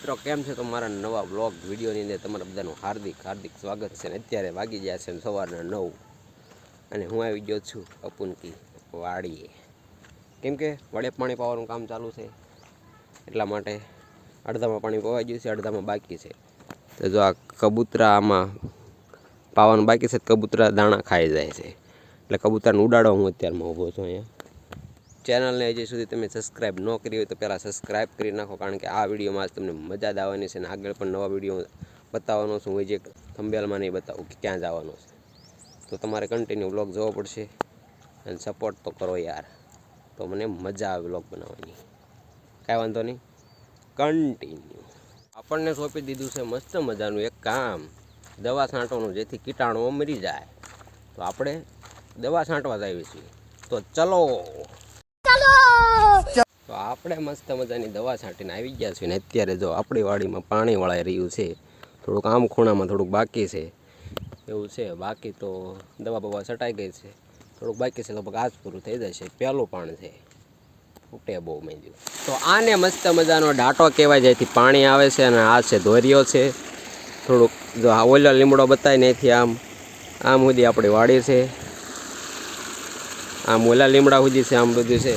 મિત્રો કેમ છે તમારા નવા વ્લોગ વિડીયોની અંદર તમારા બધાનું હાર્દિક હાર્દિક સ્વાગત છે ને અત્યારે વાગી ગયા છે સવારના 9 અને હું આવી ગયો છું અપુનકી વાડીએ કેમ કે વડે પાણી પાવાનું કામ ચાલુ છે એટલા માટે અડધામાં પાણી પવાઈ ગયું છે અડધામાં બાકી છે તો જો આ કબૂતરા આમાં પાવાનું બાકી છે કબૂતરા દાણા ખાઈ જાય છે એટલે કબૂતરને ઉડાડો હું અત્યારમાં ઊભો છું અહીંયા ચેનલને હજી સુધી તમે સબસ્ક્રાઈબ ન કરી હોય તો પહેલાં સબસ્ક્રાઈબ કરી નાખો કારણ કે આ વિડીયોમાં તમને મજા જ આવવાની છે અને આગળ પણ નવા વિડીયો બતાવવાનો છું હું જે થંબનેલમાં નહીં બતાવું કે ક્યાં જવાનો છે તો તમારે કન્ટિન્યુ વ્લોગ જોવો પડશે અને સપોર્ટ તો કરો યાર તો મને મજા આવે વ્લોગ બનાવવાની કાંઈ વાંધો નહીં કન્ટિન્યુ આપણને સોંપી દીધું છે મસ્ત મજાનું એક કામ દવા છાંટવાનું જેથી કીટાણુઓ મરી જાય તો આપણે દવા છાંટવા જ આવી છીએ તો ચલો તો આપણે મસ્ત મજાની દવા છાંટીને આવી ગયા છીએ ને અત્યારે જો આપણી વાડીમાં પાણી વળાઈ રહ્યું છે થોડુંક આમ ખૂણામાં થોડુંક બાકી છે એવું છે બાકી તો દવા બવા છટાઈ ગઈ છે થોડુંક બાકી છે લગભગ આજ પૂરું થઈ જશે પહેલું પાણી છે ફૂટે બહુ મેંદ્યું તો આને મસ્ત મજાનો ડાટો કહેવાય જેથી પાણી આવે છે અને આ છે ધોરિયો છે થોડુંક જો આ ઓલો લીમડો બતાવી નથી આમ સુધી આપણી વાડી છે આમ ઓલા લીમડા સુધી છે આમ બધું છે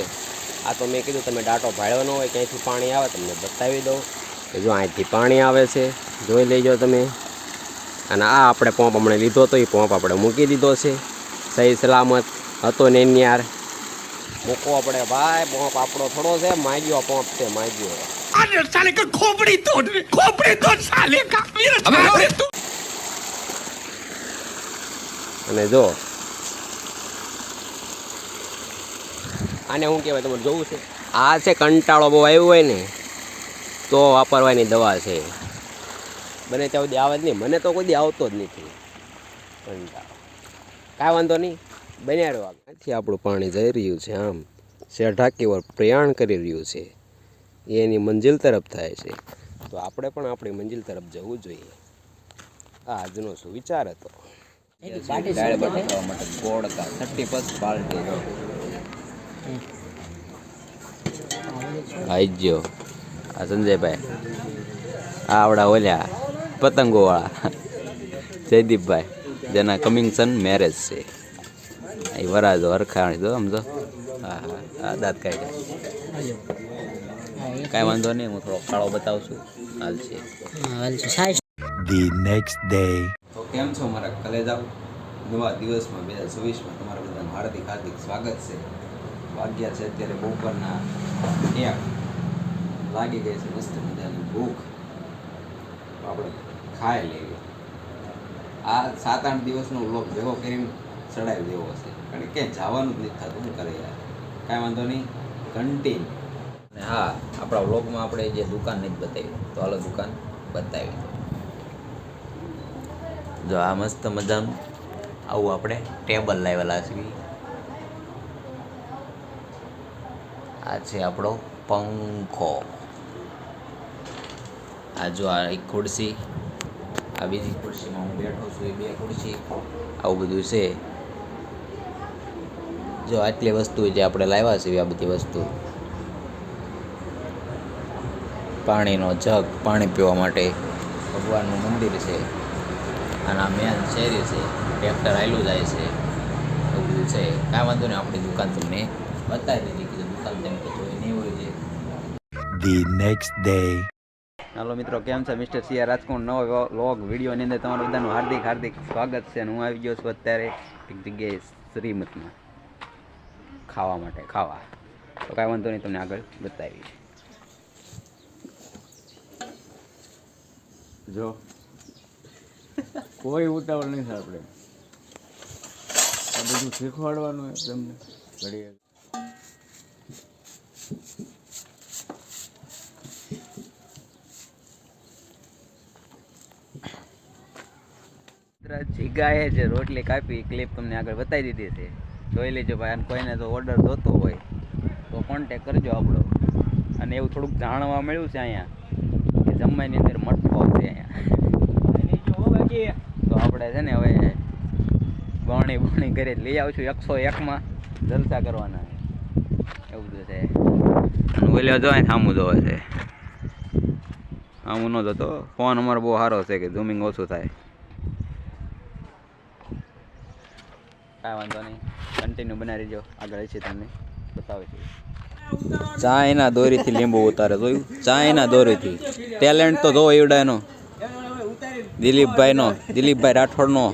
આ તો મેં કીધું તમે ડાટો ભાળ્યો ન હોય ક્યાંયથી પાણી આવે તમને બતાવી દઉં કે જો અહીંથી પાણી આવે છે જોઈ લેજો તમે અને આ આપણે પંપ હમણાં લીધો હતો એ પંપ આપણે મૂકી દીધો છે સહી સલામત હતો ને એની યાર મૂકો આપણે ભાઈ પંપ આપણો થોડો છે માગ્યો પંપ છે માગ્યો અને જો આને શું કહેવાય તમારે જોવું છે આ છે કંટાળો બહુ આવ્યો હોય ને તો વાપરવાની દવા છે બને ત્યાં સુધી આવે જ નહીં મને તો કોઈ દી આવતો જ નથી કંટાળો કાંઈ વાંધો નહીં બન્યા રહ્યો ત્યાંથી આપણું પાણી જઈ રહ્યું છે આમ શેઢાકી ઓર પ્રયાણ કરી રહ્યું છે એની મંજિલ તરફ થાય છે તો આપણે પણ આપણી મંજિલ તરફ જવું જોઈએ આ આજનો શું વિચાર હતો દાળ બનાવવા માટે ગોળકા 30+ બાલટી આઈજો આ સંજયભાઈ આવડા ઓલ્યા પતંગોવાળા જયદીપભાઈ જેના કમિંગ સન મેરેજ છે એ વરાજો હરખાણી જો સમજો હા હા દાંત કાઢ્યા કાંઈ વાંધો નહીં હું થોડો કાળો બતાવું છું હાલ છે The next day. તો કેમ છો મારા કલેજાઓ નવા દિવસમાં 2024માં તમારા બધાનું હાર્દિક હાર્દિક સ્વાગત છે વાગ્યા છે અત્યારે બપોરના 1 લાગી ગઈ છે મસ્ત મજાની ભૂખ આપણે ખાઈ લેવી આ 7-8 દિવસનો વ્લોગ ભેગો કરીને ચડાવી દેવો હશે કારણ કે ક્યાંય જવાનું જ નથી થતું શું કરે યાર કાંઈ વાંધો નહીં કન્ટિન્યુ અને હા આપણા વ્લોગમાં આપણે જે દુકાન નથી બતાવી તો હાલો દુકાન બતાવી જો આ મસ્ત મજાનું આવું આપણે ટેબલ લાવેલા છે આ છે આપણો પંખો આ જો આ એક ખુરશી આ બીજી ખુરશીમાં હું બેઠો છું એ 2 ખુરશી આવું બધું છે જો આટલી વસ્તુ જે આપણે લાવ્યા છે આ બધી વસ્તુ પાણીનો જગ પાણી પીવા માટે ભગવાનનું મંદિર છે અને આ મેન શેરી છે ટ્રેક્ટર આવેલું જાય છે એવું બધું છે કાંઈ વાંધો નહીં આપણી દુકાન તમને બતાવી દીધી કે દુકાન તેમ તો જોઈ નહીં હોય છે The next day. હાલો મિત્રો કેમ છે મિસ્ટર સિયા રાજકોટ નવો વ્લોગ વિડીયોની અંદર તમારું બધાનું હાર્દિક હાર્દિક સ્વાગત છે અને હું આવી ગયો છું અત્યારે એક જગ્યાએ શ્રીમતમાં ખાવા માટે ખાવા તો કાંઈ વાંધો નહીં તમને આગળ બતાવી જો કોઈ ઉતાવળ નહીં થાય આપણે આ બધું શીખવાડવાનું હોય તમને ઘડીએ જીગાએ જે રોટલી કાપી ક્લિપ તમને આગળ બતાવી દીધી છે જોઈ લેજો ભાઈ અને કોઈને તો ઓર્ડર જોતો હોય તો કોન્ટેક કરજો આપણો અને એવું થોડુંક જાણવા મળ્યું છે અહીંયા કે જમવાની અંદર મઠો છે અહીંયા તો આપણે છે ને હવે બણી કરી લઈ આવશું 101માં જલસા કરવાના એવું બધું છે ઓલો જો સામું જોવે છે હું ન જતો ફોન અમારો બહુ સારો છે કે ઝૂમિંગ ઓછું થાય કાંઈ વાંધો નહીં કન્ટિન્યુ બનાવી રહેજો આગળ છે તમને બતાવે છે ચાયના દોરીથી લીંબુ ઉતારે જોયું ચાયના દોરીથી ટેલેન્ટ તો જોવો એવડા એનો દિલીપભાઈ રાઠોડનો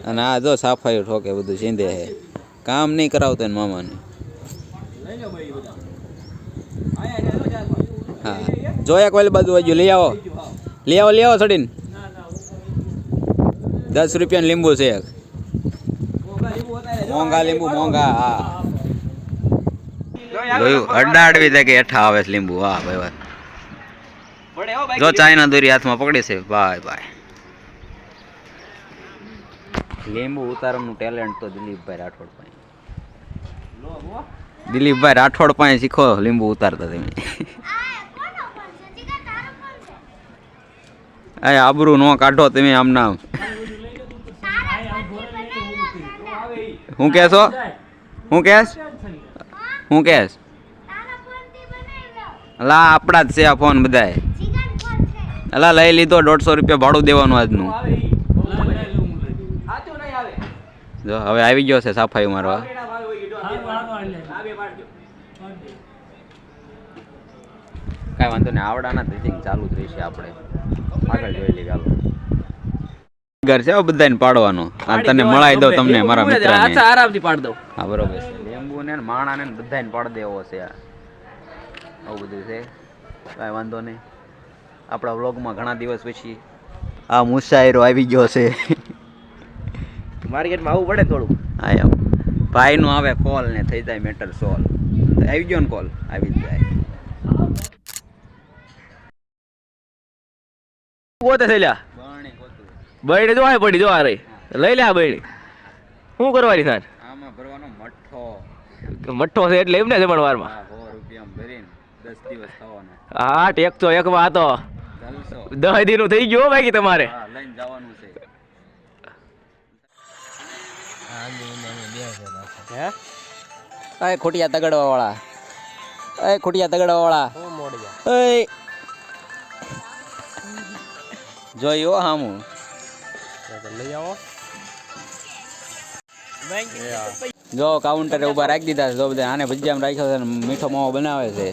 અને આ જો સાફાઈ ઠોકે બધું ચીંધે હે કામ નહીં કરાવતો ને મામાને હા જો એક વાલી બાજુ બાજુ લઈ આવો ચડીને 10 રૂપિયાનું લીંબુ છે એક મોંઘા લીંબુ મોંઘા હા જોયું અડાડવી જાય કે હેઠા આવે છે લીંબુ હા ભાઈ વાત જો ચાઇના દોરી હાથમાં પકડી છે ભાઈ લીંબુ ઉતારવાનું ટેલેન્ટ તો દિલીપભાઈ રાઠોડ પાસે શીખો લીંબુ ઉતારતા તમે આ આબરૂ નો કાઢો તમે આમ નામ હું કહેશો હું કહેશ અલા આપણા જ છે આ ફોન બધાય અલા લઈ લીધો 150 રૂપિયા ભાડું દેવાનું આજનું જો હવે આવી ગયો છે સાફાઈ મારવા કાંઈ વાંધો નહીં આવડાના ટીચિંગ ચાલુ જ રહેશે આપણે આગળ જોઈ લઈએ હાલો ઘર છે બધાને પાડવાનો આ તને મળાઈ દઉં તમને મારા મિત્રને આરામથી પાડ દઉં હા બરોબર છે લીંબુ ને માણાને બધાને પાડ દેવો છે આવું બધું છે કાંઈ વાંધો નહીં આપણા વ્લોગમાં ઘણા દિવસ પછી આ મુસાયરો આવી ગયો છે માર્કેટમાં આવવું પડે થોડું હા એમ ભાઈનું આવે કોલ ને થઈ જાય મેટર સોલ્વ આવી ગયો ને કોલ આવી જ જાય પોતે થઈ લ્યા બૈડી જો આ પડી જો આ રહી લઈ લે આ બૈડી શું કરવાની સાર આમાં ભરવાનો મઠ્ઠો મઠ્ઠો છે એટલે એમને જમણવારમાં 100 રૂપિયા ભરીને 10 દિવસ થવાનો હા ટેકતો એક માં તો ચાલશો 10 દિનનું થઈ ગયું બાકી તમારે હા લઈને જવાનું છે ખોટિયા તગડવા વાળા જોયો હામું લઈ આવો જો કાઉન્ટરે ઉભા રાખી દીધા છે જો બધા આને ભજીયામાં રાખ્યો છે મીઠો માવો બનાવે છે